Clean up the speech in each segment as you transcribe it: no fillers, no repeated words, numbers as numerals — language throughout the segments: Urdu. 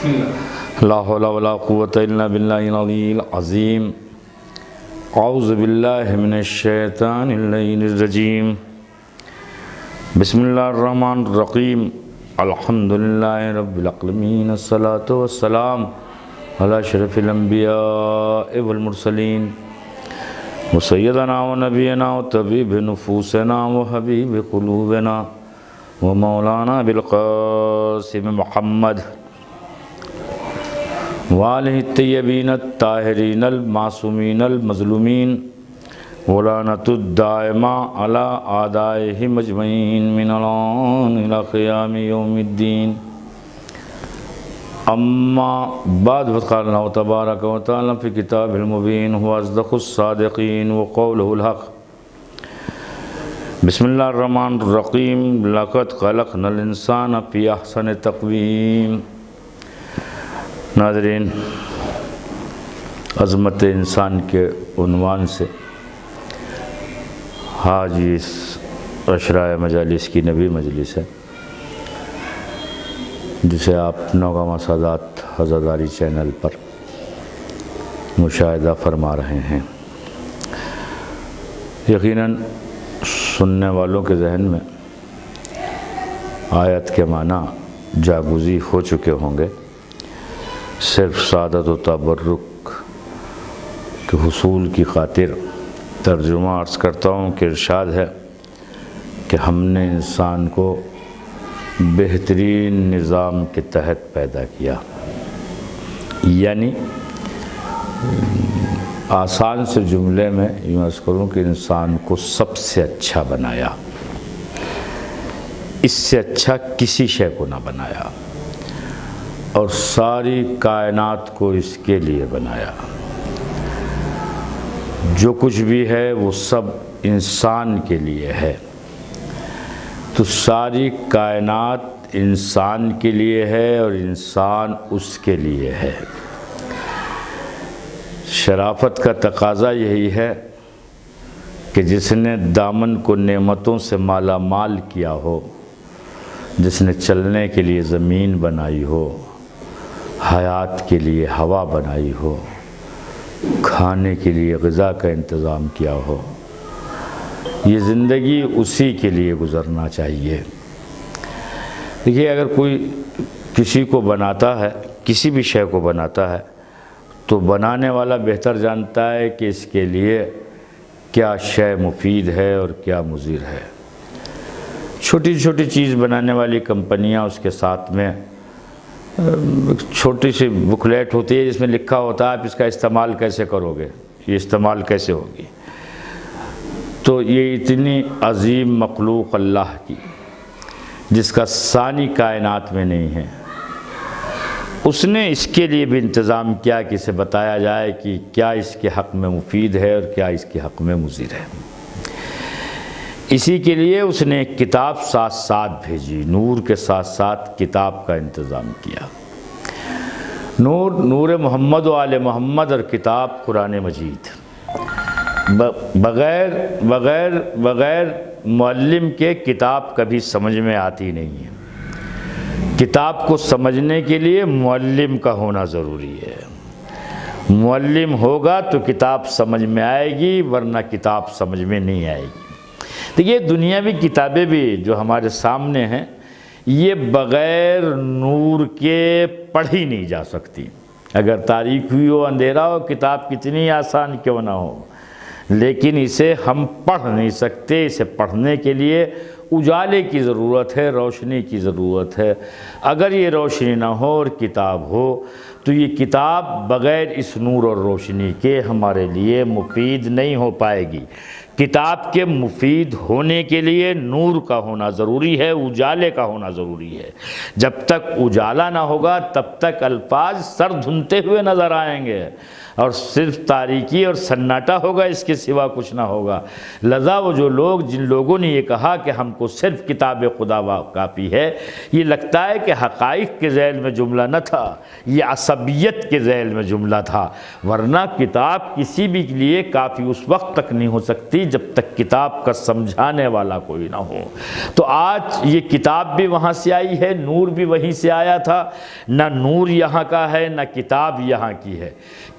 بسم اللہ۔ لا حول ولا قوة الا باللہ العلی العظیم۔ اعوذ باللہ من الشیطان اللعین الرجیم۔ بسم اللہ الرحمن الرحیم۔ الحمد للہ رب العالمین، الصلاۃ والسلام علی اشرف الانبیاء والمرسلین وسیدنا ونبینا وطبیب نفوسنا وحبیب قلوبنا ومولانا بالقاسم محمد وآلہ الطیبین الطاہرین المعصومین المظلومین ولعنۃ الدائمہ علی اعدائہم اجمعین من الآن الی قیام یوم الدین۔ اما بعد فقال اللہ تبارک و تعالی فی کتاب المبین هو اصدق الصادقین وقولہ الحق۔ بسم اللہ الرحمن الرحیم۔ لقد خلقنا الانسان فی احسن تقویم۔ ناظرین، عظمت انسان کے عنوان سے آج اس عشرۂ مجالس کی نبی مجلس ہے، جسے آپ نوگامہ سادات عزاداری چینل پر مشاہدہ فرما رہے ہیں۔ یقیناً سننے والوں کے ذہن میں آیت کے معنی جاگزی ہو چکے ہوں گے۔ صرف سعادت و تبرک کے حصول کی خاطر ترجمہ عرض کرتا ہوں کہ ارشاد ہے کہ ہم نے انسان کو بہترین نظام کے تحت پیدا کیا، یعنی آسان سے جملے میں یوں عرض کروں کہ انسان کو سب سے اچھا بنایا، اس سے اچھا کسی شے کو نہ بنایا، اور ساری کائنات کو اس کے لیے بنایا۔ جو کچھ بھی ہے وہ سب انسان کے لیے ہے، تو ساری کائنات انسان کے لیے ہے اور انسان اس کے لیے ہے۔ شرافت کا تقاضا یہی ہے کہ جس نے دامن کو نعمتوں سے مالا مال کیا ہو، جس نے چلنے کے لیے زمین بنائی ہو، حیات کے لیے ہوا بنائی ہو، کھانے کے لیے غذا کا انتظام کیا ہو، یہ زندگی اسی کے لیے گزرنا چاہیے۔ دیکھیے، اگر کوئی کسی کو بناتا ہے، کسی بھی شے کو بناتا ہے، تو بنانے والا بہتر جانتا ہے کہ اس کے لیے کیا شے مفید ہے اور کیا مضر ہے۔ چھوٹی چھوٹی چیز بنانے والی کمپنیاں، اس کے ساتھ میں چھوٹی سی بکلیٹ ہوتی ہے جس میں لکھا ہوتا ہے آپ اس کا استعمال کیسے کرو گے، یہ استعمال کیسے ہوگی۔ تو یہ اتنی عظیم مخلوق اللہ کی، جس کا ثانی کائنات میں نہیں ہے، اس نے اس کے لیے بھی انتظام کیا کہ اسے بتایا جائے کہ کیا اس کے حق میں مفید ہے اور کیا اس کے حق میں مضر ہے۔ اسی کے لیے اس نے ایک کتاب ساتھ ساتھ بھیجی، نور کے ساتھ ساتھ کتاب کا انتظام کیا۔ نور محمد و آل محمد اور کتاب قرآن مجید۔ بغیر معلم کے کتاب کبھی سمجھ میں آتی نہیں ہے۔ کتاب کو سمجھنے کے لیے معلم کا ہونا ضروری ہے۔ معلم ہوگا تو کتاب سمجھ میں آئے گی، ورنہ کتاب سمجھ میں نہیں آئے گی۔ دیکھیے، دنیاوی کتابیں بھی جو ہمارے سامنے ہیں، یہ بغیر نور کے پڑھی نہیں جا سکتی۔ اگر تاریک ہوئی ہو، اندھیرا ہو، کتاب کتنی آسان کیوں نہ ہو، لیکن اسے ہم پڑھ نہیں سکتے۔ اسے پڑھنے کے لیے اجالے کی ضرورت ہے، روشنی کی ضرورت ہے۔ اگر یہ روشنی نہ ہو اور کتاب ہو، تو یہ کتاب بغیر اس نور اور روشنی کے ہمارے لیے مفید نہیں ہو پائے گی۔ کتاب کے مفید ہونے کے لیے نور کا ہونا ضروری ہے، اجالے کا ہونا ضروری ہے۔ جب تک اجالا نہ ہوگا تب تک الفاظ سر دھنتے ہوئے نظر آئیں گے، اور صرف تاریکی اور سناٹا ہوگا، اس کے سوا کچھ نہ ہوگا۔ لذا وہ جن لوگوں نے یہ کہا کہ ہم کو صرف کتاب خدا کافی ہے، یہ لگتا ہے کہ حقائق کے ذیل میں جملہ نہ تھا، یہ عصبیت کے ذیل میں جملہ تھا۔ ورنہ کتاب کسی بھی لیے کافی اس وقت تک نہیں ہو سکتی جب تک کتاب کا سمجھانے والا کوئی نہ ہو۔ تو آج یہ کتاب بھی وہاں سے آئی ہے، نور بھی وہیں سے آیا تھا، نہ نور یہاں کا ہے نہ کتاب یہاں کی ہے،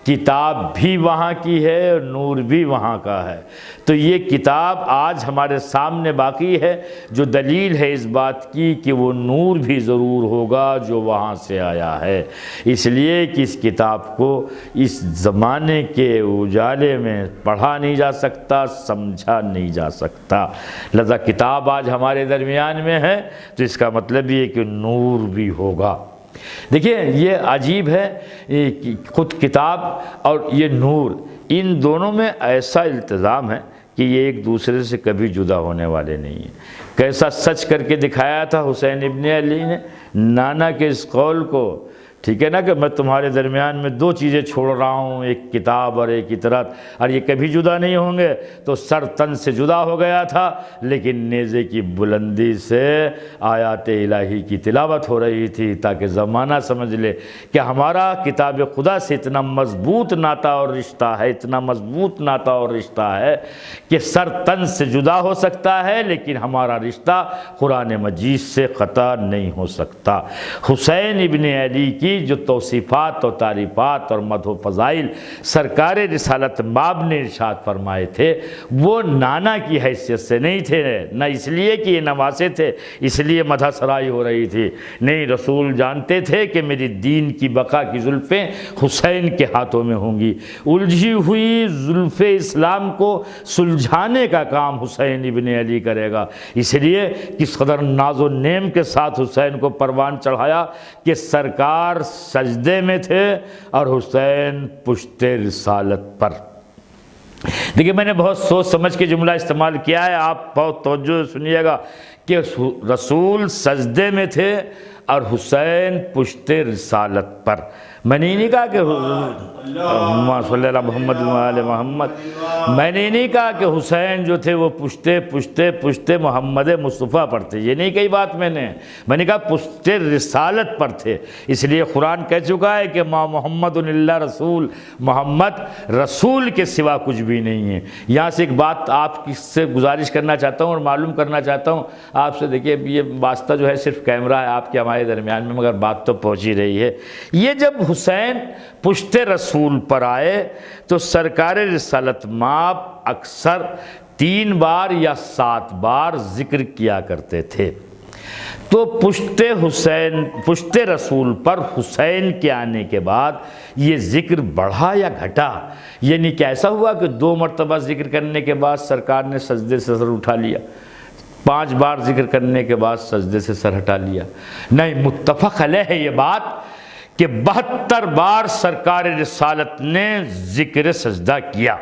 کتاب بھی وہاں کی ہے اور نور بھی وہاں کا ہے۔ تو یہ کتاب آج ہمارے سامنے باقی ہے، جو دلیل ہے اس بات کی کہ وہ نور بھی ضرور ہوگا جو وہاں سے آیا ہے، اس لیے کہ اس کتاب کو اس زمانے کے اجالے میں پڑھا نہیں جا سکتا، سمجھا نہیں جا سکتا۔ لہذا کتاب آج ہمارے درمیان میں ہے تو اس کا مطلب یہ کہ نور بھی ہوگا۔ دیکھیں یہ عجیب ہے، خود کتاب اور یہ نور، ان دونوں میں ایسا التزام ہے کہ یہ ایک دوسرے سے کبھی جدا ہونے والے نہیں ہیں۔ کیسا سچ کر کے دکھایا تھا حسین ابن علی نے نانا کے اس قول کو، ٹھیک ہے نا، کہ میں تمہارے درمیان میں دو چیزیں چھوڑ رہا ہوں، ایک کتاب اور ایک اطاعت، اور یہ کبھی جدا نہیں ہوں گے۔ تو سر تن سے جدا ہو گیا تھا، لیکن نیزے کی بلندی سے آیات الہی کی تلاوت ہو رہی تھی تاکہ زمانہ سمجھ لے کہ ہمارا کتاب خدا سے اتنا مضبوط ناطہ اور رشتہ ہے، اتنا مضبوط ناطہ اور رشتہ ہے کہ سر تن سے جدا ہو سکتا ہے لیکن ہمارا رشتہ قرآن مجید سے قطع نہیں ہو سکتا۔ حسین ابن علی کی جو توصیفات اور تعریفات اور مدح و فضائل سرکار رسالت مآب نے ارشاد فرمائے تھے، وہ نانا کی حیثیت سے نہیں تھے، نہ اس لیے کہ یہ نواسے تھے اس لیے مدح سرائی ہو رہی تھی، نہیں، رسول جانتے تھے کہ میری دین کی بقا کی زلفیں حسین کے ہاتھوں میں ہوں گی، الجھی ہوئی زلف اسلام کو سلجھانے کا کام حسین ابن علی کرے گا، اس لیے کس قدر ناز و نیم کے ساتھ حسین کو پروان چڑھایا کہ سرکار سجدے میں تھے اور حسین پشت رسالت پر۔ دیکھیں میں نے بہت سوچ سمجھ کے جملہ استعمال کیا ہے، آپ بہت توجہ سنیے گا کہ رسول سجدے میں تھے اور حسین پشت رسالت پر۔ میں نے نہیں کہا کہ صلی اللہ محمد وآل محمد، میں نے نہیں کہا کہ حسین جو تھے وہ پشت محمد مصطفیٰ پر تھے، یہ نہیں کہی بات میں نے کہا پشت رسالت پر تھے، اس لیے قرآن کہہ چکا ہے کہ ما محمد الا رسول، محمد رسول کے سوا کچھ بھی نہیں ہے۔ یہاں سے ایک بات آپ سے گزارش کرنا چاہتا ہوں اور معلوم کرنا چاہتا ہوں آپ سے، دیکھیے یہ واسطہ جو ہے صرف کیمرہ ہے آپ کے ہمارے درمیان میں، مگر بات تو پہنچ ہی رہی ہے۔ یہ جب حسین پشت رسول پر آئے تو سرکار رسالت مآب اکثر 3 بار یا 7 بار ذکر کیا کرتے تھے۔ تو پشت رسول پر حسین کے آنے کے بعد یہ ذکر بڑھا یا گھٹا؟ یعنی کہ ایسا ہوا کہ 2 مرتبہ ذکر کرنے کے بعد سرکار نے سجدے سے سر اٹھا لیا، 5 بار ذکر کرنے کے بعد سجدے سے سر ہٹا لیا؟ نہیں، متفق علیہ ہے یہ بات کہ 72 بار سرکار رسالت نے ذکر سجدہ کیا۔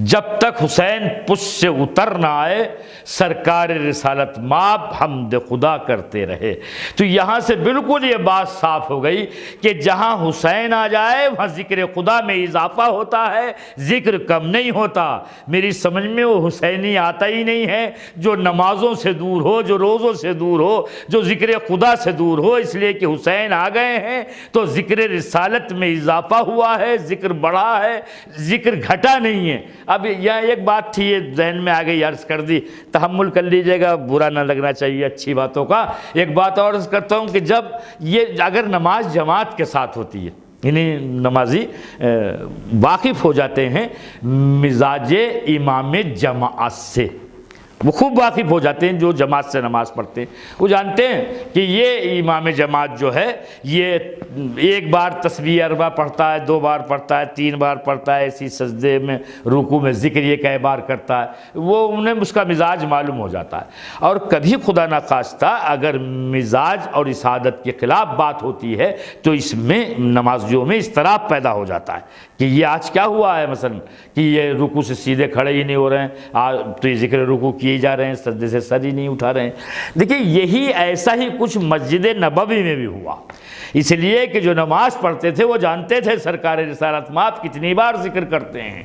جب تک حسین پشت سے اتر نہ آئے سرکار رسالت مآب حمد خدا کرتے رہے۔ تو یہاں سے بالکل یہ بات صاف ہو گئی کہ جہاں حسین آ جائے وہاں ذکر خدا میں اضافہ ہوتا ہے، ذکر کم نہیں ہوتا۔ میری سمجھ میں وہ حسینی آتا ہی نہیں ہے جو نمازوں سے دور ہو، جو روزوں سے دور ہو، جو ذکر خدا سے دور ہو، اس لیے کہ حسین آ گئے ہیں تو ذکر رسالت میں اضافہ ہوا ہے، ذکر بڑھا ہے، ذکر گھٹا نہیں ہے۔ اب یہاں ایک بات تھی، یہ ذہن میں آ گئی، عرض کر دی، تحمل کر لیجئے گا، برا نہ لگنا چاہیے اچھی باتوں کا۔ ایک بات اور عرض کرتا ہوں کہ جب یہ اگر نماز جماعت کے ساتھ ہوتی ہے، یعنی نمازی واقف ہو جاتے ہیں مزاج امام جماعت سے، وہ خوب واقف ہو جاتے ہیں جو جماعت سے نماز پڑھتے ہیں، وہ جانتے ہیں کہ یہ امام جماعت جو ہے یہ 1 بار تسبیح اربع پڑھتا ہے، 2 بار پڑھتا ہے، 3 بار پڑھتا ہے، اسی سجدے میں رکوع میں ذکر یہ کئی بار کرتا ہے، وہ انہیں اس کا مزاج معلوم ہو جاتا ہے۔ اور کبھی خدا نخواستہ اگر مزاج اور اس عادت کے خلاف بات ہوتی ہے تو اس میں نمازیوں میں اضطراب پیدا ہو جاتا ہے کہ یہ آج کیا ہوا ہے، مثلا کہ یہ رکوع سے سیدھے کھڑے ہی نہیں ہو رہے ہیں، تو یہ ذکر رکوع کیے ہی جا رہے ہیں، سجدے سے سر ہی نہیں اٹھا رہے ہیں۔ دیکھیے یہی ایسا ہی کچھ مسجد نبوی میں بھی ہوا، اس لیے کہ جو نماز پڑھتے تھے وہ جانتے تھے سرکار رسالت مآب کتنی بار ذکر کرتے ہیں۔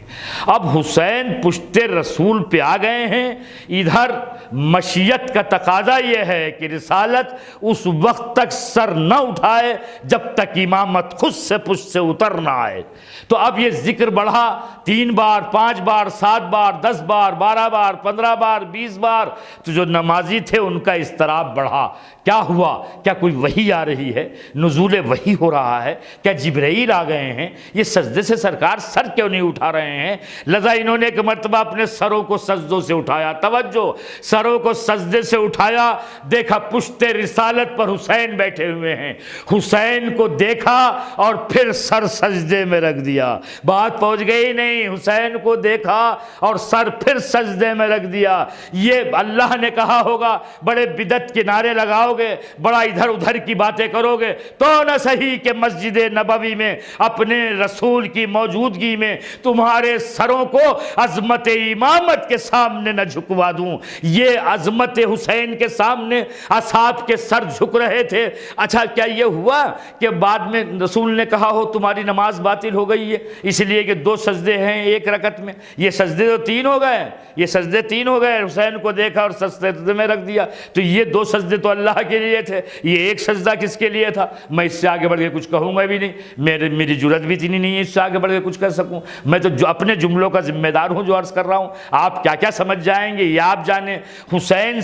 اب حسین پشت رسول پہ آ گئے ہیں، ادھر مشیت کا تقاضا یہ ہے کہ رسالت اس وقت تک سر نہ اٹھائے جب تک امامت خود سے پشت سے اتر نہ آئے۔ تو اب یہ ذکر بڑھا 3 بار 5 بار 7 بار 10 بار 12 بار 15 بار 20 بار، تو جو نمازی تھے ان کا اضطراب بڑھا۔ کیا ہوا؟ کیا کوئی وحی آ رہی ہے؟ نزول وحی ہو رہا ہے؟ کیا جبرائیل آ گئے ہیں؟ یہ سجدے سے سرکار سر کیوں نہیں اٹھا رہے ہیں؟ لذا انہوں نے ایک مرتبہ اپنے سروں کو سجدوں سے اٹھایا، توجہ، سروں کو سجدے سے اٹھایا، دیکھا پشت رسالت پر حسین بیٹھے ہوئے ہیں، حسین کو دیکھا اور پھر سر سجدے میں رکھ دیا۔ بات پہنچ گئی نہیں؟ حسین کو دیکھا اور سر پھر سجدے میں رکھ دیا۔ یہ اللہ نے کہا ہوگا بڑے بدعت کے نعرے لگاؤ گے، بڑا ادھر ادھر کی باتیں کرو گے تو نہ صحیح کہ مسجد نبوی میں اپنے رسول کی موجودگی میں تمہارے سروں کو عظمت امامت کے سامنے نہ جھکوا دوں۔ یہ عظمت حسین کے سامنے اصحاب کے سر جھک رہے تھے۔ اچھا کیا یہ ہوا کہ بعد میں رسول نے کہا ہو تمہاری نماز باطل ہو گئی ہے اس لیے کہ 2 سجدے ہیں ایک رکعت میں؟ یہ سجدے تو 3 ہو گئے، یہ سجدے 3 ہو گئے۔ حسین کو دیکھا اور سجدے میں رکھ دیا، تو یہ 2 سجدے تو اللہ کے لیے تھے، یہ ایک سجدہ کس کے لیے تھا؟ میں اس سے آگے بڑھ کے کچھ کہوں گا بھی نہیں، میری جرت بھی اتنی نہیں ہے اس سے آگے بڑھ کے کچھ کہہ سکوں۔ میں تو جو اپنے جملوں کا ذمہ دار ہوں جو عرض کر رہا ہوں، آپ کیا کیا سمجھ جائیں گے یہ آپ جانیں۔ حسین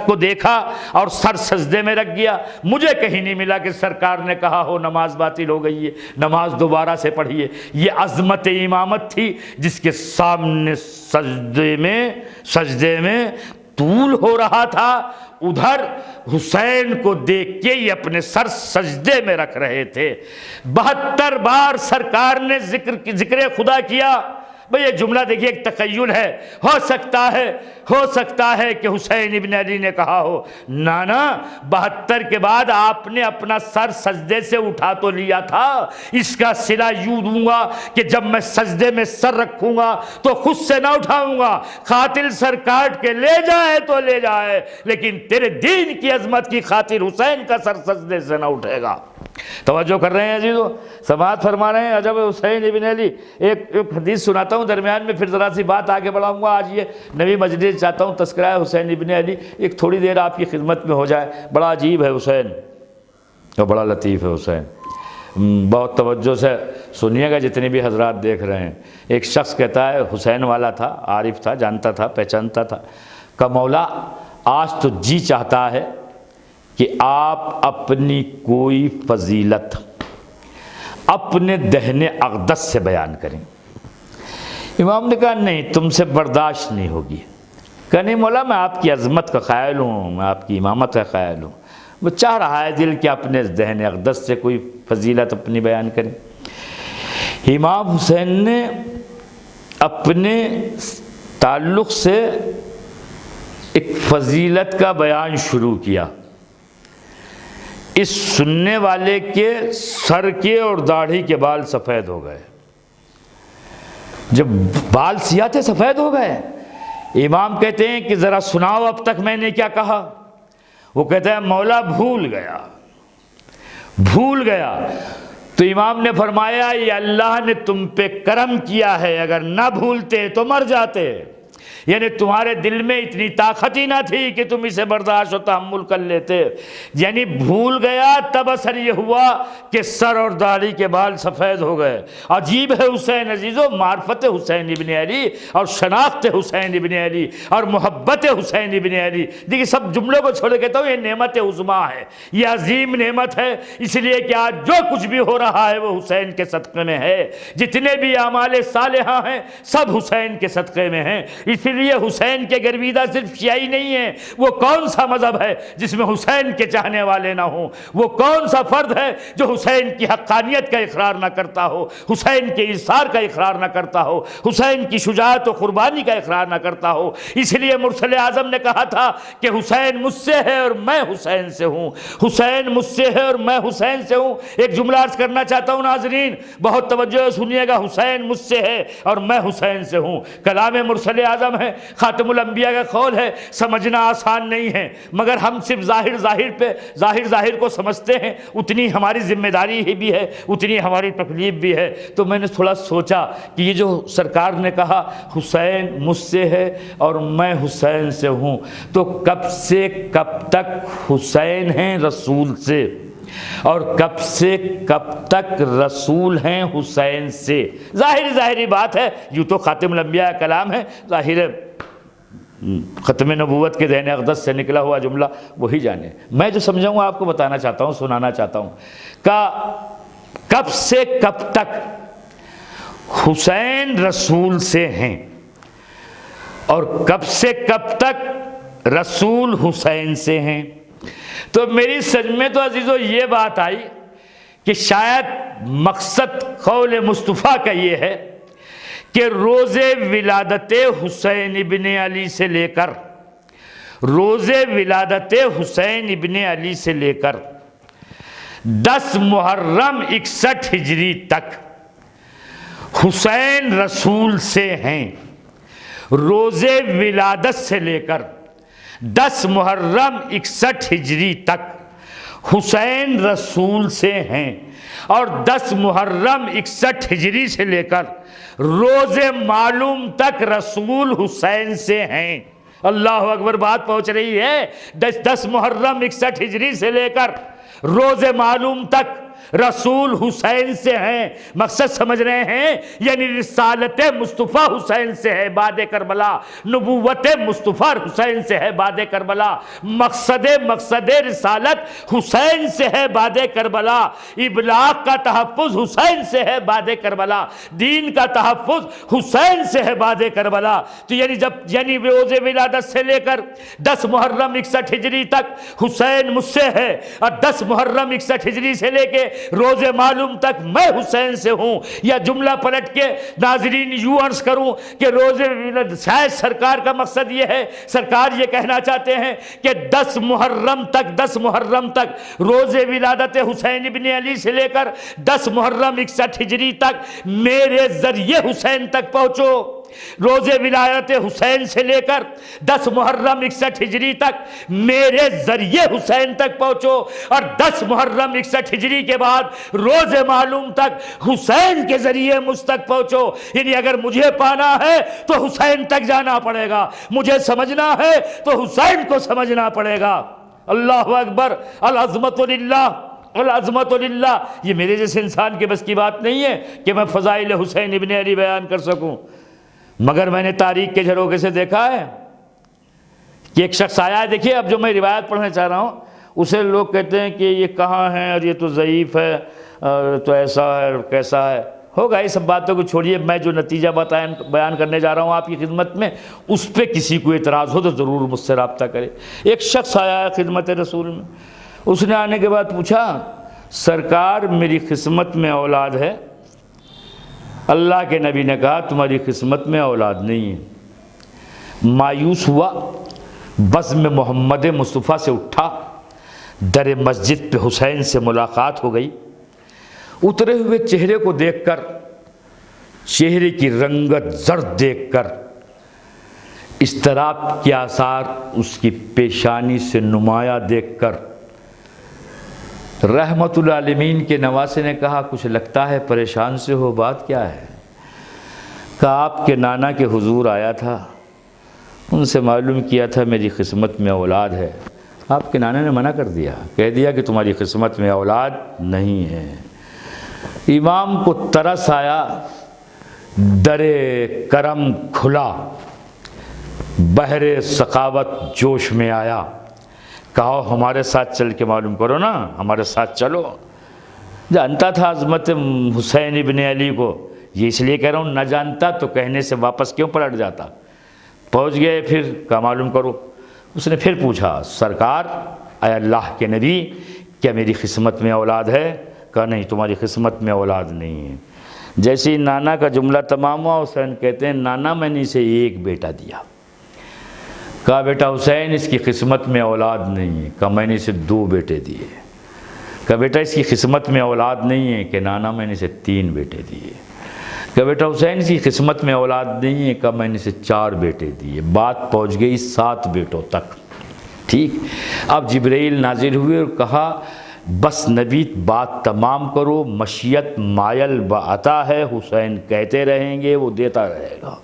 کو دیکھا اور سر سجدے میں رکھ گیا۔ مجھے کہیں نہیں ملا کہ سرکار نے کہا ہو نماز باطل ہو گئی ہے، نماز دوبارہ سے پڑھیے۔ یہ عظمت امامت تھی جس کے سامنے سجدے میں طول ہو رہا تھا، ادھر حسین کو دیکھ کے یہ اپنے سر سجدے میں رکھ رہے تھے۔ 72 بار سرکار نے ذکر خدا کیا۔ بھئی یہ جملہ دیکھیے ایک تخیل ہے، ہو سکتا ہے کہ حسین ابن علی نے کہا ہو نانا 72 کے بعد آپ نے اپنا سر سجدے سے اٹھا تو لیا تھا، اس کا صلہ یوں دوں گا کہ جب میں سجدے میں سر رکھوں گا تو خود سے نہ اٹھاؤں گا، قاتل سر کاٹ کے لے جائے تو لے جائے، لیکن تیرے دین کی عظمت کی خاطر حسین کا سر سجدے سے نہ اٹھے گا۔ توجہ کر رہے ہیں عزیزو، سماعت فرما رہے ہیں؟ عجب حسین ابن علی۔ ایک حدیث سناتا ہوں درمیان میں، پھر ذرا سی بات آگے بڑھاؤں گا۔ آج یہ نبی مجلس چاہتا ہوں تذکرہ حسین ابن علی ایک تھوڑی دیر آپ کی خدمت میں ہو جائے۔ بڑا عجیب ہے حسین اور بڑا لطیف ہے حسین، بہت توجہ سے سنیے گا جتنے بھی حضرات دیکھ رہے ہیں۔ ایک شخص کہتا ہے حسین والا تھا، عارف تھا، جانتا تھا، پہچانتا تھا، کہ مولا آج تو جی چاہتا ہے کہ آپ اپنی کوئی فضیلت اپنے دہن اقدس سے بیان کریں۔ امام نے کہا نہیں، تم سے برداشت نہیں ہوگی۔ کہا نہیں مولا، میں آپ کی عظمت کا قائل ہوں، میں آپ کی امامت کا قائل ہوں، وہ چاہ رہا ہے دل کہ اپنے دہن اقدس سے کوئی فضیلت اپنی بیان کریں۔ امام حسین نے اپنے تعلق سے ایک فضیلت کا بیان شروع کیا۔ اس سننے والے کے سر کے اور داڑھی کے بال سفید ہو گئے، جب بال سیاہ تھے سفید ہو گئے۔ امام کہتے ہیں کہ ذرا سناؤ اب تک میں نے کیا کہا؟ وہ کہتا ہے مولا بھول گیا۔ تو امام نے فرمایا یہ اللہ نے تم پہ کرم کیا ہے، اگر نہ بھولتے تو مر جاتے، یعنی تمہارے دل میں اتنی طاقت ہی نہ تھی کہ تم اسے برداشت و تحمل کر لیتے، یعنی بھول گیا۔ تب اثر یہ ہوا کہ سر اور داڑھی کے بال سفید ہو گئے۔ عجیب ہے حسین عزیزو، معرفت حسین ابن علی اور شناخت حسین ابن علی اور محبت حسین ابن علی۔ دیکھیے سب جملوں کو چھوڑے کہتا ہوں یہ نعمت عظمیٰ ہے، یہ عظیم نعمت ہے، اس لیے کہ آج جو کچھ بھی ہو رہا ہے وہ حسین کے صدقے میں ہے، جتنے بھی اعمال صالحہ ہیں سب حسین کے صدقے میں ہیں۔ اس لیے حسین کے گرویدہ صرف شیعی نہیں ہیں، وہ کون سا مذہب ہے جس میں حسین کے چاہنے والے نہ ہوں؟ وہ کون سا فرد ہے جو حسین کی حقانیت کا اقرار نہ کرتا ہو، حسین کے ایثار کا اقرار نہ کرتا ہو، حسین کی شجاعت و قربانی کا اقرار نہ کرتا ہو؟ اس لیے مرسل اعظم نے کہا تھا کہ حسین مجھ سے ہے اور میں حسین سے ہوں، حسین مجھ سے ہے اور میں حسین سے ہوں۔ ایک جملہ عرض کرنا چاہتا ہوں ناظرین، بہت توجہ سنیے گا، حسین مجھ سے ہے اور میں حسین سے ہوں، کلام مرسل اعظم ہے۔ ہے، خاتم الانبیاء کا قول ہے، سمجھنا آسان نہیں ہے، مگر ہم صرف ظاہر کو سمجھتے ہیں، اتنی ہماری ذمہ داری ہی بھی ہے، اتنی ہماری تکلیف بھی ہے۔ تو میں نے تھوڑا سوچا کہ یہ جو سرکار نے کہا حسین مجھ سے ہے اور میں حسین سے ہوں، تو کب سے کب تک حسین ہیں رسول سے، اور کب سے کب تک رسول ہیں حسین سے؟ ظاہری بات ہے، یوں تو خاتم الانبیاء کا کلام ہے، ظاہر ہے ختم نبوت کے ذہن اقدس سے نکلا ہوا جملہ وہی جانے۔ میں جو سمجھا ہوں آپ کو بتانا چاہتا ہوں، سنانا چاہتا ہوں کہ کب سے کب تک حسین رسول سے ہیں اور کب سے کب تک رسول حسین سے ہیں۔ تو میری سمجھ میں تو عزیزو یہ بات آئی کہ شاید مقصد قول مصطفیٰ کا یہ ہے کہ روز ولادت حسین ابن علی سے لے کر حسین ابن علی سے لے کر 10 محرم 61 ہجری تک حسین رسول سے ہیں۔ روز ولادت سے لے کر 10 محرم 61 ہجری تک حسین رسول سے ہیں، اور 10 محرم 61 ہجری سے لے کر روز معلوم تک رسول حسین سے ہیں۔ اللہ اکبر، بات پہنچ رہی ہے۔ 10 محرم 61 ہجری سے لے کر روز معلوم تک رسول حسین سے ہیں۔ مقصد سمجھ رہے ہیں؟ یعنی رسالت مصطفیٰ حسین سے ہے بعد کربلا، نبوت مصطفیٰ حسین سے ہے بعد کربلا، مقصد رسالت حسین سے ہے بعد کربلا، ابلاغ کا تحفظ حسین سے ہے بعد کربلا، دین کا تحفظ حسین سے ہے بعد کربلا۔ تو یعنی روز ولادت سے لے کر 10 محرم 61 ہجری تک حسین مجھ سے ہے، اور 10 محرم 61 ہجری سے لے کے روز معلوم تک میں حسین سے ہوں۔ یا جملہ پلٹ کے ناظرین یوں عرض کروں کہ شاید سرکار کا مقصد یہ ہے، سرکار یہ کہنا چاہتے ہیں کہ 10 محرم تک روز ولادت حسین ابن علی سے لے کر 10 محرم 61 ہجری تک میرے ذریعے حسین تک پہنچو۔ روز ولادت حسین سے لے کر 10 محرم 61 ہجری تک میرے ذریعے حسین تک پہنچو، اور 10 محرم 61 ہجری کے بعد روز معلوم تک حسین کے ذریعے مجھ تک پہنچو۔ یعنی اگر مجھے پانا ہے تو حسین تک جانا پڑے گا، مجھے سمجھنا ہے تو حسین کو سمجھنا پڑے گا۔ اللہ اکبر، العظمت للہ، العظمت للہ۔ یہ میرے جیسے انسان کے بس کی بات نہیں ہے کہ میں فضائل حسین ابن علی بیان کر سکوں، مگر میں نے تاریخ کے جھروکے سے دیکھا ہے کہ ایک شخص آیا ہے۔ دیکھیے اب جو میں روایت پڑھنا چاہ رہا ہوں اسے لوگ کہتے ہیں کہ یہ کہاں ہے اور یہ تو ضعیف ہے اور تو ایسا ہے اور کیسا ہے، ہوگا یہ سب باتوں کو چھوڑیے۔ میں جو نتیجہ بیان کرنے جا رہا ہوں آپ کی خدمت میں، اس پہ کسی کو اعتراض ہو تو ضرور مجھ سے رابطہ کرے۔ ایک شخص آیا ہے خدمت رسول میں، اس نے آنے کے بعد پوچھا سرکار میری قسمت میں اولاد ہے؟ اللہ کے نبی نے کہا تمہاری قسمت میں اولاد نہیں ہے۔ مایوس ہوا، بزم محمد مصطفیٰ سے اٹھا، در مسجد پہ حسین سے ملاقات ہو گئی۔ اترے ہوئے چہرے کو دیکھ کر، چہرے کی رنگت زرد دیکھ کر، اضطراب کے آثار اس کی پیشانی سے نمایاں دیکھ کر، رحمت العالمین کے نواسے نے کہا کچھ لگتا ہے پریشان سے ہو، بات کیا ہے؟ کہا آپ کے نانا کے حضور آیا تھا، ان سے معلوم کیا تھا میری قسمت میں اولاد ہے۔ آپ کے نانا نے منع کر دیا، کہہ دیا کہ تمہاری قسمت میں اولاد نہیں ہے۔ امام کو ترس آیا، در کرم کھلا، بحر سخاوت جوش میں آیا، کہا ہمارے ساتھ چل کے معلوم کرو نا، ہمارے ساتھ چلو۔ جانتا تھا عظمت حسین ابن علی کو، یہ اس لیے کہہ رہا ہوں، نہ جانتا تو کہنے سے واپس کیوں پلٹ جاتا۔ پہنچ گئے، پھر کہا معلوم کرو۔ اس نے پھر پوچھا سرکار اے اللہ کے نبی کیا میری قسمت میں اولاد ہے؟ کہا نہیں تمہاری قسمت میں اولاد نہیں ہے۔ جیسے ہی نانا کا جملہ تمام ہوا، حسین کہتے ہیں نانا میں نے اسے ایک بیٹا دیا۔ کہا بیٹا حسین اس کی قسمت میں اولاد نہیں ہے۔ کہا میں نے اسے 2 بیٹے دیے۔ کہا بیٹا اس کی قسمت میں اولاد نہیں ہے۔ کہ نانا میں نے اسے 3 بیٹے دیے۔ کہ بیٹا حسین کی قسمت میں اولاد نہیں ہے، کہ میں نے اسے 4 بیٹے دیے۔ بات پہنچ گئی 7 بیٹوں تک، ٹھیک۔ اب جبرائیل نازل ہوئے اور کہا بس نبی بات تمام کرو، مشیت مائل بعطا ہے، حسین کہتے رہیں گے وہ دیتا رہے گا،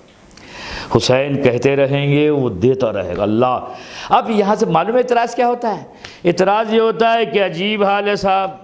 حسین کہتے رہیں گے وہ دیتا رہے گا۔ اللہ، اب یہاں سے معلوم ہے اعتراض کیا ہوتا ہے؟ اعتراض یہ ہوتا ہے کہ عجیب حال ہے صاحب،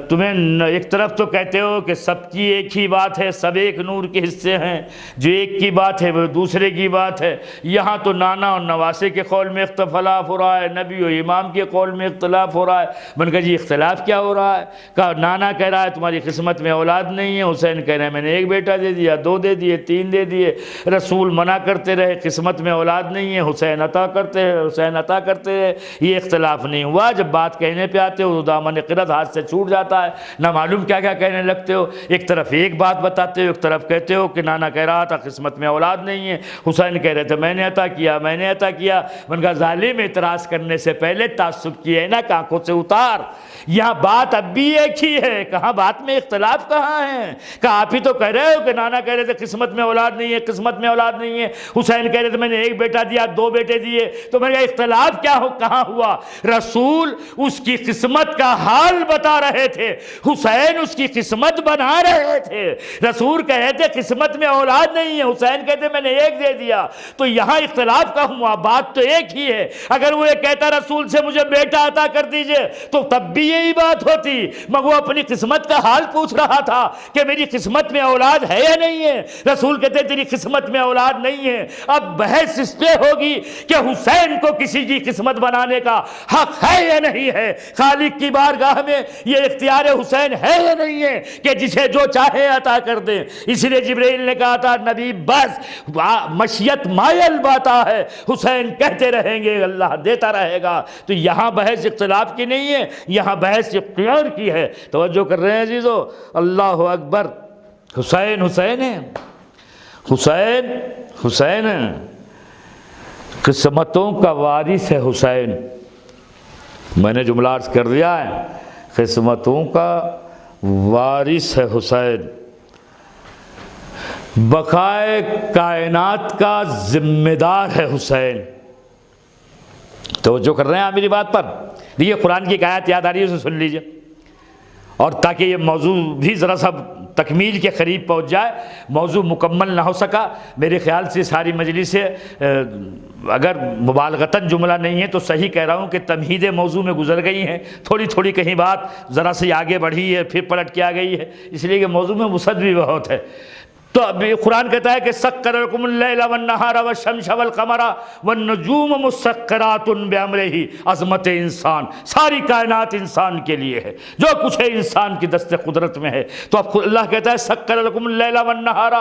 تمہیں ایک طرف تو کہتے ہو کہ سب کی ایک ہی بات ہے، سب ایک نور کے حصے ہیں، جو ایک کی بات ہے وہ دوسرے کی بات ہے، یہاں تو نانا اور نواسے کے قول میں اختلاف ہو رہا ہے، نبی و امام کے قول میں اختلاف ہو رہا ہے۔ میں نے کہا جی اختلاف کیا ہو رہا ہے؟ کہا نانا کہہ رہا ہے تمہاری قسمت میں اولاد نہیں ہے، حسین کہہ رہے ہیں میں نے 1 بیٹا دے دیا، 2 دے دیے، 3 دے دیے، رسول منع کرتے رہے قسمت میں اولاد نہیں ہے، حسین عطا کرتے ہیں، حسین عطا کرتے رہے، یہ اختلاف نہیں ہوا۔ جب بات کہنے پہ آتے ہو دامن قرت ہاتھ سے چھوٹ جاتا ہے، نہ معلوم کیا کیا کہنے لگتے ہو، ایک طرف ایک بات بتاتے ہو، ایک طرف کہتے ہو کہ نانا کہہ رہا تھا قسمت میں اولاد نہیں ہے، حسین کہہ رہے تھے میں نے عطا کیا، میں نے عطا کیا۔ من کا ظالم، اعتراض کرنے سے پہلے تعصب کی ہے نا کہ آنکھوں سے اتار، یہاں بات اب بھی ایک ہی ہے، کہاں بات میں اختلاف کہاں ہے؟ کہ آپ ہی تو کہہ رہے ہو کہ نانا کہہ رہے تھے قسمت میں اولاد نہیں ہے، قسمت میں اولاد نہیں ہے، حسین کہہ رہے تھے میں نے 1 بیٹا دیا، 2 بیٹے دیے، تو میں نے کہا اختلاف کیا کہاں ہوا؟ رسول اس کی قسمت کا حال بتا رہے تھے، حسین اس کی قسمت بنا رہے تھے۔ رسول کہے تھے قسمت میں اولاد نہیں ہے، حسین کہتے میں نے 1 دے دیا، تو یہاں اختلاف کا ہوا، بات تو ایک ہی ہے۔ اگر وہ یہ کہتا رسول سے مجھے بیٹا عطا کر دیجئے تو تب بھی یہی بات ہوتی، مگر وہ اپنی قسمت کا حال پوچھ رہا تھا کہ میری قسمت میں اولاد ہے یا نہیں ہے۔ رسول کہتے تیری قسمت میں اولاد نہیں ہے۔ اب بحث اس پہ ہوگی کہ حسین کو کسی کی قسمت بنانے کا حق ہے یا نہیں ہے، خالق کی بارگاہ میں یہ اختیار حسین ہے یا نہیں ہے کہ جسے جو چاہے عطا کر دیں۔ اس لیے جبرائیل نے کہا تھا نبی بس مشیت مائل باتا ہے، حسین کہتے رہیں گے اللہ دیتا رہے گا۔ تو یہاں بحث اختلاف کی نہیں ہے، یہاں بحث اختیار کی ہے۔ توجہ کر رہے ہیں عزیزو، اللہ اکبر۔ حسین حسین ہے، حسین حسین ہے، قسمتوں کا وارث ہے حسین۔ میں نے جملہ عرض کر دیا ہے، قسمتوں کا وارث ہے حسین، بقائے کائنات کا ذمہ دار ہے حسین۔ توجہ کر رہے ہیں آپ میری بات پر؟ دیکھیے قرآن کی ایک آیت یاد آ رہی ہے، اسے سن لیجئے، اور تاکہ یہ موضوع بھی ذرا سا تکمیل کے قریب پہنچ جائے۔ موضوع مکمل نہ ہو سکا، میرے خیال سے ساری مجلس سے اگر مبالغتاً جملہ نہیں ہے تو صحیح کہہ رہا ہوں کہ تمہید موضوع میں گزر گئی ہیں، تھوڑی تھوڑی کہیں بات ذرا سی آگے بڑھی ہے پھر پلٹ کے آ گئی ہے، اس لیے کہ موضوع میں وسعت بھی بہت ہے۔ تو اب قرآن کہتا ہے کہ سخر لکم اللیل والنہار والشمس والقمر والنجوم مسخرات بامرہ، عظمت انسان، ساری کائنات انسان کے لیے ہے، جو کچھ ہے انسان کی دست قدرت میں ہے۔ تو اب اللہ کہتا ہے سخر لکم اللیل والنہار،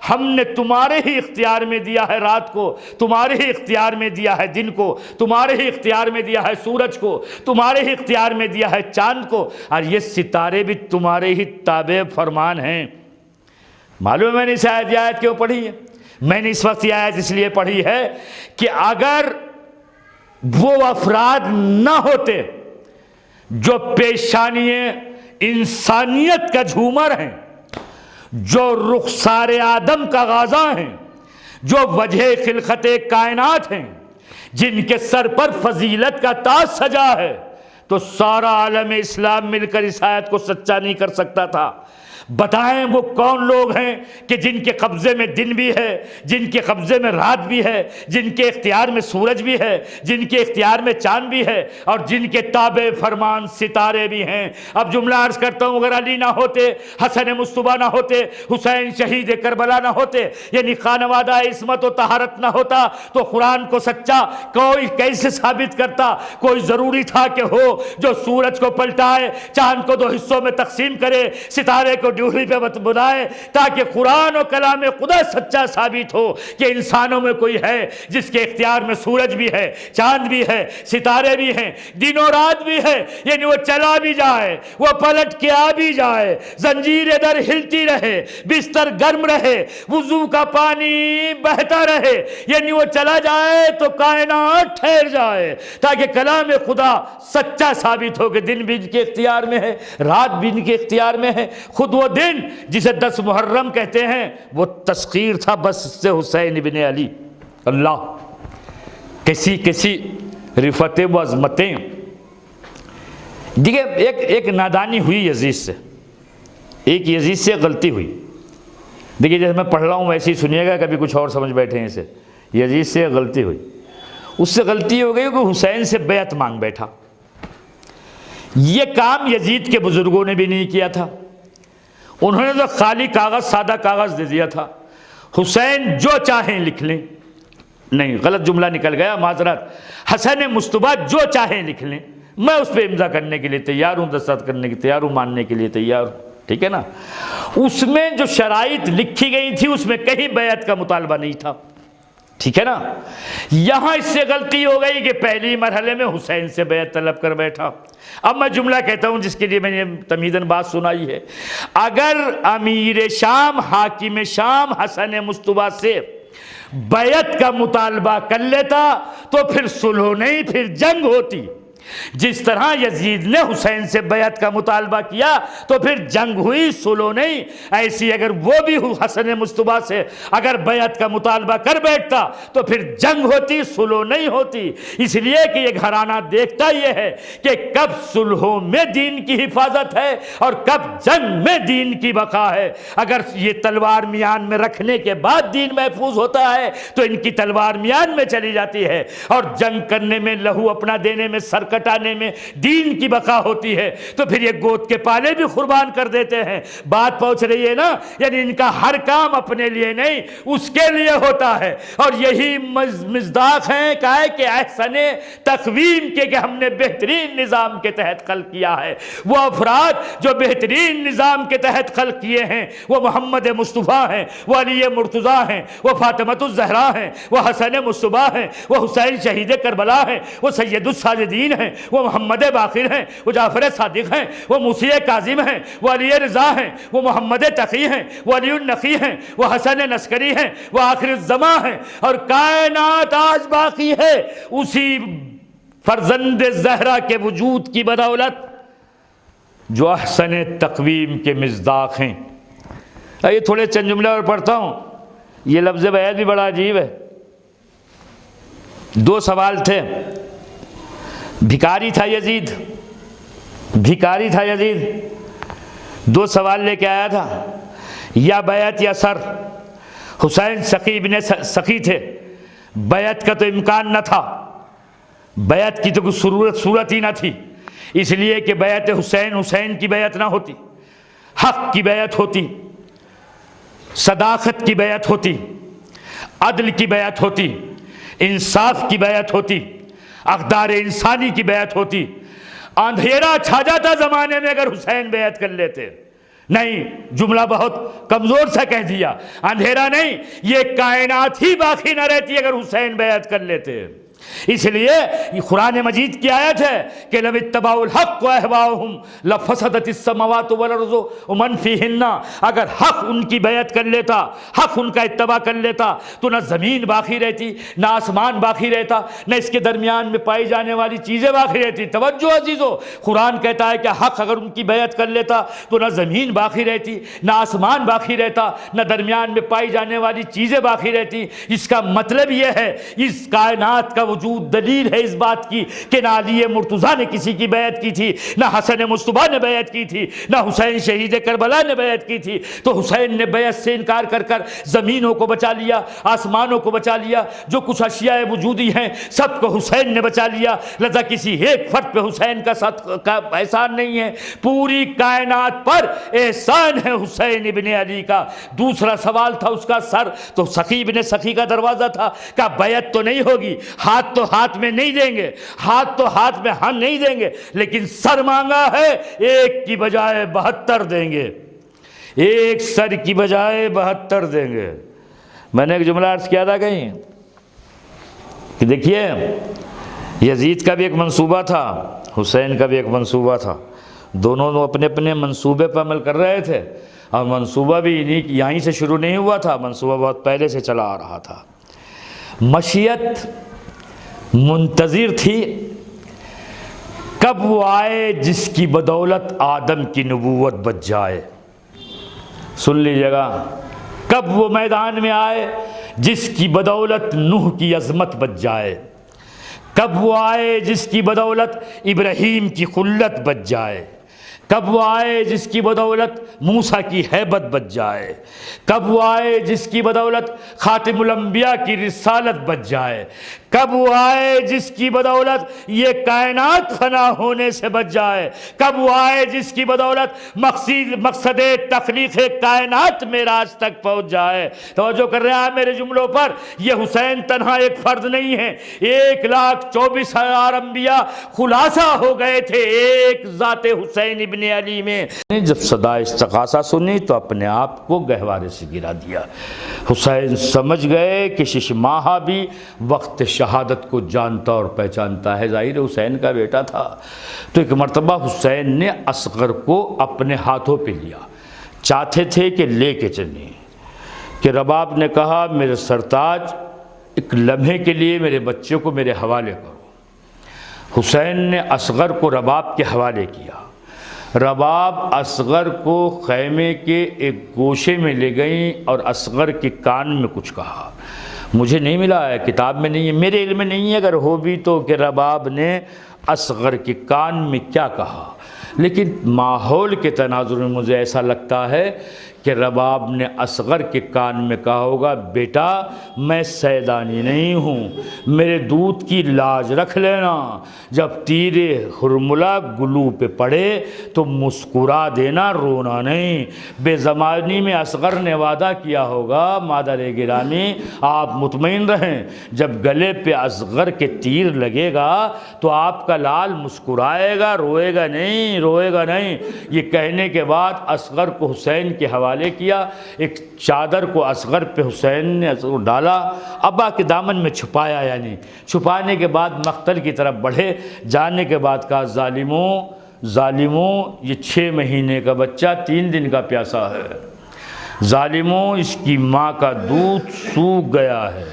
ہم نے تمہارے ہی اختیار میں دیا ہے رات کو، تمہارے ہی اختیار میں دیا ہے دن کو، تمہارے ہی اختیار میں دیا ہے سورج کو، تمہارے ہی اختیار میں دیا ہے چاند کو، اور یہ ستارے بھی تمہارے ہی تابع فرمان ہیں۔ معلوم ہے میں نے اس آیت کیوں پڑھی ہے؟ میں نے اس وقت یہ آیت اس لیے پڑھی ہے کہ اگر وہ افراد نہ ہوتے جو پیشانی انسانیت کا جھومر ہیں، جو رخسار آدم کا غازہ ہیں، جو وجہ خلقت کائنات ہیں، جن کے سر پر فضیلت کا تاج سجا ہے، تو سارا عالم اسلام مل کر اس آیت کو سچا نہیں کر سکتا تھا۔ بتائیں وہ کون لوگ ہیں کہ جن کے قبضے میں دن بھی ہے، جن کے قبضے میں رات بھی ہے، جن کے اختیار میں سورج بھی ہے، جن کے اختیار میں چاند بھی ہے، اور جن کے تابع فرمان ستارے بھی ہیں۔ اب جملہ عرض کرتا ہوں، اگر علی نہ ہوتے، حسن مصطفیٰ نہ ہوتے، حسین شہید کربلا نہ ہوتے، یعنی خانوادہ عصمت و طہارت نہ ہوتا، تو قرآن کو سچا کوئی کیسے ثابت کرتا؟ کوئی ضروری تھا کہ ہو جو سورج کو پلٹائے، چاند کو 2 حصوں میں تقسیم کرے، ستارے کو ڈیوری پہ بنائے، تاکہ قرآن و کلام خدا سچا ثابت ہو کہ انسانوں میں کوئی ہے جس کے اختیار میں سورج بھی ہے، چاند بھی ہے، ستارے بھی ہیں، دن و رات بھی ہے، یعنی وہ چلا بھی جائے، وہ پلٹ کے آ بھی جائے، زنجیر در ہلتی رہے، بستر گرم رہے، وضو کا پانی بہتا رہے، یعنی وہ چلا جائے تو کائنات ٹھہر جائے، تاکہ کلام خدا سچا ثابت ہو کہ دن بھی ان کے اختیار میں ہے، رات بھی ان کے اختیار میں ہے۔ خود وہ وہ دن جسے 10 محرم کہتے ہیں وہ تسخیر تھا بس سے حسین ابن علی. اللہ کیسی کیسی رفتیں و عظمتیں. دیکھیے ایک نادانی ہوئی یزید سے, ایک یزید سے غلطی ہوئی. دیکھیے جیسے میں پڑھ رہا ہوں ویسے ہی سنیے گا, کبھی کچھ اور سمجھ بیٹھے ہیں اسے. یزید سے غلطی ہوئی, اس سے غلطی ہو گئی کہ حسین سے بیعت مانگ بیٹھا. یہ کام یزید کے بزرگوں نے بھی نہیں کیا تھا, انہوں نے تو خالی کاغذ, سادہ کاغذ دے دیا تھا, حسین جو چاہیں لکھ لیں. نہیں, غلط جملہ نکل گیا, معذرت. حسن مصطفیٰ جو چاہیں لکھ لیں, میں اس پہ امضا کرنے کے لیے تیار ہوں, دستخط کرنے کے تیار ہوں, ماننے کے لیے تیار ہوں. ٹھیک ہے نا. اس میں جو شرائط لکھی گئی تھی اس میں کہیں بیعت کا مطالبہ نہیں تھا. ٹھیک ہے نا. یہاں اس سے غلطی ہو گئی کہ پہلی مرحلے میں حسین سے بیعت طلب کر بیٹھا. اب میں جملہ کہتا ہوں جس کے لیے میں نے تمہیداً بات سنائی ہے. اگر امیر شام, حاکم شام حسن مصطفیٰ سے بیعت کا مطالبہ کر لیتا تو پھر صلح نہیں, پھر جنگ ہوتی. جس طرح یزید نے حسین سے بیعت کا مطالبہ کیا تو پھر جنگ ہوئی, صلح نہیں. ایسی اگر وہ بھی حسن مصطفیٰ سے اگر بیعت کا مطالبہ کر بیٹھتا تو پھر جنگ ہوتی, صلح نہیں ہوتی. اس لیے کہ یہ گھرانہ دیکھتا یہ ہے کہ کب صلحوں میں دین کی حفاظت ہے اور کب جنگ میں دین کی بقا ہے. اگر یہ تلوار میان میں رکھنے کے بعد دین محفوظ ہوتا ہے تو ان کی تلوار میان میں چلی جاتی ہے, اور جنگ کرنے میں, لہو اپنا دینے میں, سر کٹانے میں دین کی بقا ہوتی ہے. تو پھر یہ گوت کے پالے بھی قربان کر دیتے ہیں. بات پہنچ رہی ہے نا. یعنی ان کا ہر کام اپنے لیے نہیں, اس کے لیے ہوتا ہے. اور یہی مصداق ہیں کہ احسن تقویم کے کہ ہم نے بہترین نظام کے تحت خلق کیا ہے. وہ افراد جو بہترین نظام کے تحت خلق کیے ہیں وہ محمد مصطفیٰ ہیں, وہ علی مرتضیٰ ہیں, وہ فاطمۃ الزہرا ہیں, وہ حسن مصطفیٰ ہیں, وہ حسین شہید کربلا ہیں, وہ سید الساجدین ہیں, وہ محمد باقر ہیں, وہ جعفر صادق ہیں, وہ موسی کاظم ہیں, وہ علی رضا ہیں, وہ محمد تقی ہیں, وہ علی النقی ہیں, وہ حسن نسکری ہیں, وہ آخر الزماں ہیں. اور کائنات آج باقی ہے اسی فرزند زہرا کے وجود کی بدولت جو احسن تقویم کے مصداق ہیں. یہ تھوڑے چند جملے اور پڑھتا ہوں. یہ لفظ بیعت بھی بڑا عجیب ہے. 2 سوال تھے. بھکاری تھا یزید, بھکاری تھا یزید. 2 سوال لے کے آیا تھا, یا بیعت یا سر. حسین سقی ابن سقی تھے, بیعت کا تو امکان نہ تھا, بیعت کی تو کوئی صورت ہی نہ تھی. اس لیے کہ بیعت حسین کی بیعت نہ ہوتی, حق کی بیعت ہوتی, صداقت کی بیعت ہوتی, عدل کی بیعت ہوتی, انصاف کی بیعت ہوتی, اقدار انسانی کی بیعت ہوتی. اندھیرا چھا جاتا زمانے میں اگر حسین بیعت کر لیتے. نہیں, جملہ بہت کمزور سا کہہ دیا. اندھیرا نہیں, یہ کائنات ہی باقی نہ رہتی اگر حسین بیعت کر لیتے. اس لیے یہ قرآن مجید کی آیت ہے کہ لو اتبعوا الحق واهواهم لفسدت السماوات والارض ومن فيهن. اگر حق ان کی بیعت کر لیتا, حق ان کا اتباع کر لیتا تو نہ زمین باقی رہتی, نہ آسمان باقی رہتا, نہ اس کے درمیان میں پائی جانے والی چیزیں باقی رہتی. توجہ عزیزو, قرآن کہتا ہے کہ حق اگر ان کی بیعت کر لیتا تو نہ زمین باقی رہتی, نہ آسمان باقی رہتا, نہ درمیان میں پائی جانے والی چیزیں باقی رہتی. اس کا مطلب یہ ہے اس کائنات کا وجود دلیل ہے اس بات کی کہ نہ علی مرتضیٰ نے کسی کی بیعت کی تھی, نہ حسن مصطفیٰ نے بیعت کی تھی, نہ حسین شہید کربلا نے بیعت کی تھی. تو حسین نے بیعت سے انکار کر کر زمینوں کو بچا لیا, آسمانوں کو بچا لیا, جو کچھ اشیاء وجودی ہیں سب کو حسین نے بچا لیا. لذا کسی ایک فرد پہ حسین کا احسان نہیں ہے, پوری کائنات پر احسان ہے حسین ابن علی کا. دوسرا سوال تھا اس کا سر, تو سقی ابن سقی کا دروازہ تھا کہ بیعت تو نہیں ہوگی, ہاتھ تو ہاتھ میں نہیں دیں گے, ہاتھ تو ہاتھ میں ہم نہیں دیں گے, لیکن سر مانگا ہے, ایک کی بجائے 72 دیں گے, ایک سر کی بجائے 72 دیں گے. میں نے ایک جملہ عرض کیا تھا کہیں کہ دیکھیے یزید کا بھی ایک منصوبہ تھا, حسین کا بھی ایک منصوبہ تھا, دونوں اپنے اپنے منصوبے پر عمل کر رہے تھے. اور منصوبہ بھی یہیں سے شروع نہیں ہوا تھا, منصوبہ بہت پہلے سے چلا آ رہا تھا. مشیت منتظر تھی کب وہ آئے جس کی بدولت آدم کی نبوت بچ جائے. سن لیجیے گا، کب وہ میدان میں آئے جس کی بدولت نوح کی عظمت بچ جائے، کب وہ آئے جس کی بدولت ابراہیم کی خلت بچ جائے، کب وہ آئے جس کی بدولت موسیٰ کی ہیبت بچ جائے، کب وہ آئے جس کی بدولت خاتم الانبیاء کی رسالت بچ جائے، کب وہ آئے جس کی بدولت یہ کائنات فنا ہونے سے بچ جائے، کب وہ آئے جس کی بدولت مقصد تخلیق کائنات معراج تک پہنچ جائے۔ توجہ کر رہے ہیں میرے جملوں پر؟ یہ حسین تنہا ایک فرد نہیں ہے، 1,24,000 انبیاء خلاصہ ہو گئے تھے ایک ذات حسین ابن علی میں۔ جب صدا استغاثہ سنی تو اپنے آپ کو گہوارے سے گرا دیا۔ حسین سمجھ گئے کہ ششماہا بھی وقت شہادت کو جانتا اور پہچانتا ہے، ظاہر حسین کا بیٹا تھا۔ تو ایک مرتبہ حسین نے اصغر کو اپنے ہاتھوں پہ لیا، چاہتے تھے کہ لے کے چلیں، کہ رباب نے کہا میرے سرتاج ایک لمحے کے لیے میرے بچے کو میرے حوالے کرو۔ حسین نے اصغر کو رباب کے حوالے کیا۔ رباب اصغر کو خیمے کے ایک گوشے میں لے گئیں اور اصغر کے کان میں کچھ کہا۔ مجھے نہیں ملا ہے، کتاب میں نہیں ہے، میرے علم میں نہیں ہے، اگر ہو بھی تو کہ رباب نے اصغر کے کان میں کیا کہا، لیکن ماحول کے تناظر میں مجھے ایسا لگتا ہے کہ رباب نے اصغر کے کان میں کہا ہوگا بیٹا میں سیدانی نہیں ہوں، میرے دودھ کی لاج رکھ لینا، جب تیر حرملہ گلو پہ پڑے تو مسکرا دینا، رونا نہیں۔ بے زمانی میں اصغر نے وعدہ کیا ہوگا مادر گرامی آپ مطمئن رہیں، جب گلے پہ اصغر کے تیر لگے گا تو آپ کا لال مسکرائے گا، روئے گا نہیں، روئے گا نہیں۔ یہ کہنے کے بعد اصغر کو حسین کے حوالے کیا، ایک چادر کو اصغر پہ حسین نے ڈالا، ابا کے دامن میں چھپایا، یعنی چھپانے کے بعد مقتل کی طرف بڑھے، جانے کے بعد کہا ظالموں یہ 6 مہینے کا بچہ 3 دن کا پیاسا ہے، ظالموں اس کی ماں کا دودھ سوکھ گیا ہے،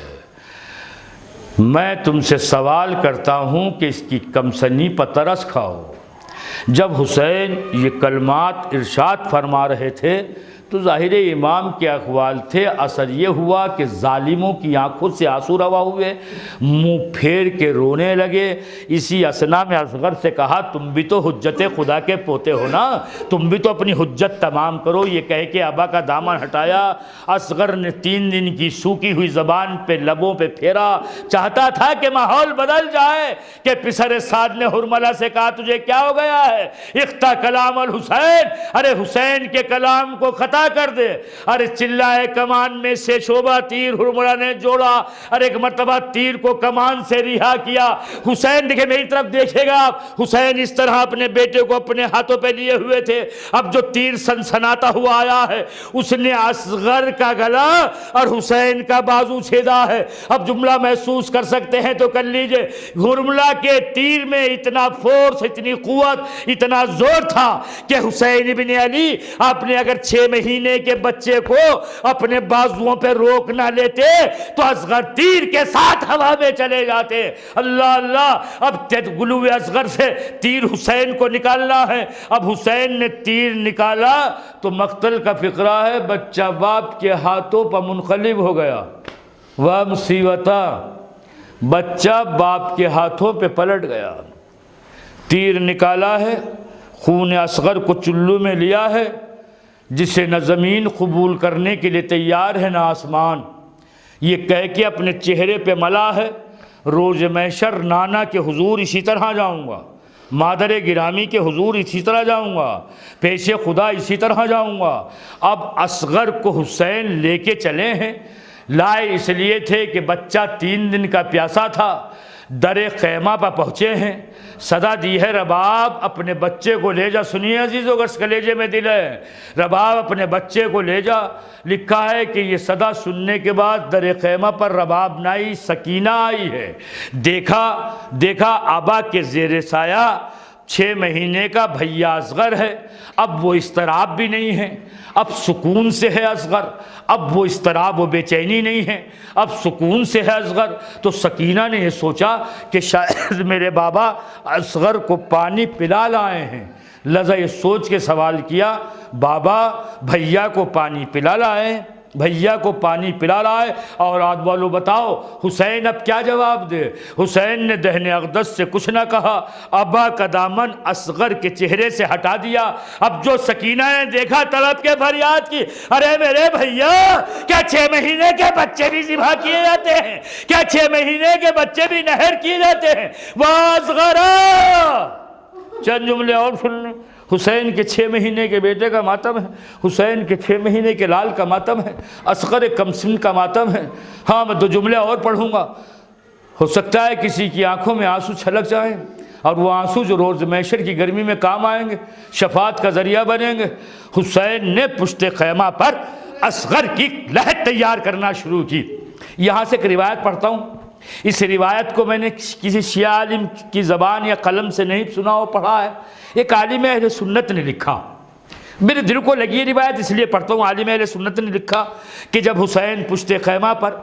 میں تم سے سوال کرتا ہوں کہ اس کی کمسنی پر ترس کھاؤ۔ جب حسین یہ کلمات ارشاد فرما رہے تھے تو ظاہر امام کے اقوال تھے، اثر یہ ہوا کہ ظالموں کی آنکھوں سے آنسو روا ہوئے، منہ پھیر کے رونے لگے۔ اسی اثنا میں اصغر سے کہا تم بھی تو حجت خدا کے پوتے ہو نا، تم بھی تو اپنی حجت تمام کرو۔ یہ کہہ کے ابا کا دامن ہٹایا، اصغر نے 3 دن کی سوکھی ہوئی زبان پہ لبوں پہ پھیرا، چاہتا تھا کہ ماحول بدل جائے، کہ پسر سعد نے حرملہ سے کہا تجھے کیا ہو گیا ہے؟ اختہ کلام الحسین، ارے حسین کے کلام کو خطا کر دے۔ ارے چلائے کمان میں سے شعبہ تیر حرملہ نے جوڑا، ارے ایک مرتبہ تیر کو کمان سے رہا کیا۔ حسین دیکھے میری طرف دیکھے گا آپ، حسین اس طرح اپنے بیٹے کو اپنے ہاتھوں پہ لیے ہوئے تھے۔ اب جو تیر سنسناتا ہوا آیا ہے اس نے اصغر کا گلا اور حسین کا بازو چھیدا ہے۔ اب جملہ محسوس کر سکتے ہیں تو کر لیجئے، حرملہ کے تیر میں اتنا فورس، اتنی قوت، اتنا زور تھا کہ حسین ابن علی آپ نے اگر 6 مہینے کے بچے کو اپنے بازوؤں پہ روک نہ لیتے تو اصغر تیر کے ساتھ ہوا میں چلے جاتے۔ اللہ اللہ، اب گلو اصغر سے تیر حسین کو نکالنا ہے۔ اب حسین نے تیر نکالا تو مقتل کا فقرہ ہے، بچہ باپ کے ہاتھوں پر منقلب ہو گیا۔ واہ مصیبتہ، بچہ باپ کے ہاتھوں پہ پلٹ گیا۔ تیر نکالا ہے، خون اصغر کو چلو میں لیا ہے، جسے نہ زمین قبول کرنے کے لیے تیار ہے نہ آسمان، یہ کہہ کے اپنے چہرے پہ ملا ہے روز محشر نانا کے حضور اسی طرح جاؤں گا، مادر گرامی کے حضور اسی طرح جاؤں گا، پیش خدا اسی طرح جاؤں گا۔ اب اصغر کو حسین لے کے چلے ہیں، لائے اس لیے تھے کہ بچہ 3 دن کا پیاسا تھا، در خیمہ پر پہنچے ہیں، صدا دی ہے رباب اپنے بچے کو لے جا۔ سنیے عزیزو، اگر کلیجے میں دل ہے، رباب اپنے بچے کو لے جا۔ لکھا ہے کہ یہ صدا سننے کے بعد در خیمہ پر رباب نہ آئی، سکینہ آئی ہے۔ دیکھا آبا کے زیر سایہ 6 مہینے کا بھیا اصغر ہے، اب وہ اضطراب بھی نہیں ہے، اب سکون سے ہے اصغر، اب وہ اضطراب و بے چینی نہیں ہے، اب سکون سے ہے اصغر۔ تو سکینہ نے یہ سوچا کہ شاید میرے بابا اصغر کو پانی پلا لائے ہیں، لذا یہ سوچ کے سوال کیا، بابا بھیا کو پانی پلا لائے، بھیا کو پانی پلا لائے، اور اولاد والو بتاؤ حسین اب کیا جواب دے؟ حسین نے دہنے اقدس سے کچھ نہ کہا، ابا کا دامن اصغر کے چہرے سے ہٹا دیا۔ اب جو سکینہ نے دیکھا تڑپ کے فریاد کی، ارے میرے بھیا، کیا 6 مہینے کے بچے بھی ذبح کیے جاتے ہیں؟ کیا 6 مہینے کے بچے بھی نہر کیے جاتے ہیں؟ وَأَصْغَرَ، چند جملے اور سن لیں۔ حسین کے 6 مہینے کے بیٹے کا ماتم ہے، حسین کے 6 مہینے کے لال کا ماتم ہے، اصغر کمسن کا ماتم ہے۔ ہاں میں 2 جملے اور پڑھوں گا، ہو سکتا ہے کسی کی آنکھوں میں آنسو چھلک جائیں، اور وہ آنسو جو روز محشر کی گرمی میں کام آئیں گے، شفاعت کا ذریعہ بنیں گے۔ حسین نے پشت خیمہ پر اصغر کی لحد تیار کرنا شروع کی۔ یہاں سے ایک روایت پڑھتا ہوں، اس روایت کو میں نے کسی شیعہ عالم کی زبان یا قلم سے نہیں سنا اور پڑھا ہے، ایک عالم اہل سنت نے لکھا، میرے دل کو لگی یہ روایت اس لیے پڑھتا ہوں۔ عالم اہل سنت نے لکھا کہ جب حسین پشت خیمہ پر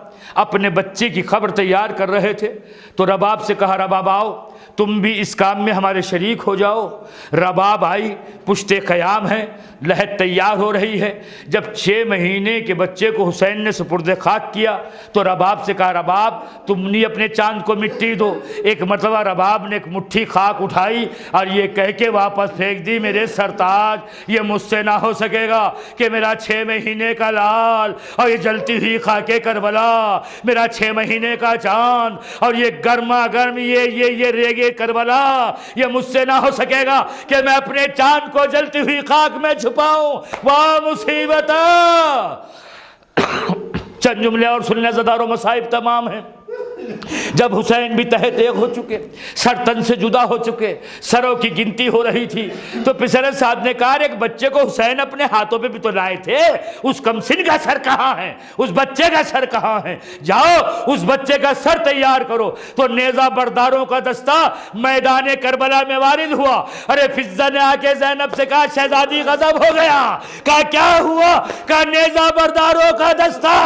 اپنے بچے کی خبر تیار کر رہے تھے تو رباب سے کہا، رباب آؤ تم بھی اس کام میں ہمارے شریک ہو جاؤ۔ رباب آئی، پشت قیام ہے، لحد تیار ہو رہی ہے۔ جب 6 مہینے کے بچے کو حسین نے سپرد خاک کیا تو رباب سے کہا، رباب تم نے اپنے چاند کو مٹی دو۔ ایک مرتبہ رباب نے ایک مٹھی خاک اٹھائی اور یہ کہہ کے واپس پھینک دی، میرے سرتاج یہ مجھ سے نہ ہو سکے گا کہ میرا 6 مہینے کا لال اور یہ جلتی ہوئی خاک کربلا، میرا 6 مہینے کا چاند اور یہ گرما گرم یہ ریگے کربلا، یہ مجھ سے نہ ہو سکے گا کہ میں اپنے چاند کو جلتی ہوئی خاک میں چھپاؤں۔ واہ مصیبت! چند جملے اور سننے، زدار و مصائب تمام ہیں۔ جب حسین بھی تہہ تیغ ہو چکے، سر تن سے جدا ہو چکے، سروں کی گنتی ہو رہی تھی، تو پسر سعد نے کہا، ایک بچے کو حسین اپنے ہاتھوں پہ بھی تو لائے تھے، اس کمسن کا سر کہاں ہے؟ اس بچے کا سر کہاں ہے؟ جاؤ اس بچے کا سر تیار کرو۔ تو نیزہ برداروں کا دستہ میدان کربلا میں وارد ہوا۔ ارے فضہ نے آ کے زینب سے کہا، شہزادی غضب ہو گیا۔ کہا کیا ہوا؟ کہا نیزہ برداروں کا دستہ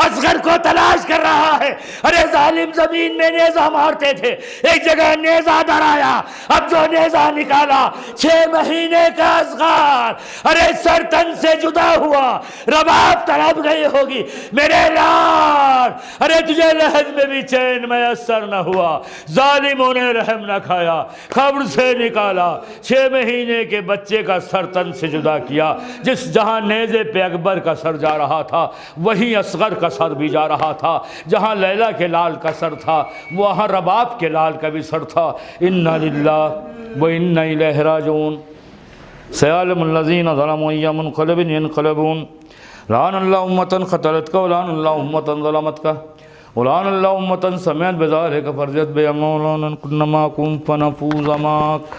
اصغر کو تلاش کر رہا ہے۔ ارے ظالم زمین میں نیزہ مارتے تھے، ایک جگہ نیزہ در آیا، اب جو نیزہ نکالا 6 مہینے کا اصغر، ارے سر تن سے جدا ہوا۔ رباب تڑپ گئی ہوگی، میرے لال، ارے تجھے لحد میں بھی چین میسر نہ ہوا۔ ظالموں نے رحم نہ کھایا، قبر سے نکالا 6 مہینے کے بچے کا سر تن سے جدا کیا۔ جس جہاں نیزے پہ اکبر کا سر جا رہا تھا وہیں اصغر کا سر بھی جا رہا تھا، جہاں لیلا کے لال کا سر تھا وہاں رباب کے لال کا بھی سر تھا۔ انا للہ و انا الیہ راجعون۔ سیعلم الذین ظلموا ای منقلب ینقلبون۔ لعن اللہ امة قتلتک ولعن اللہ امة ظلمتک ولعن اللہ امة سمعت بذلک فرضیت بی مولانا کنما کن فنفوز ماک۔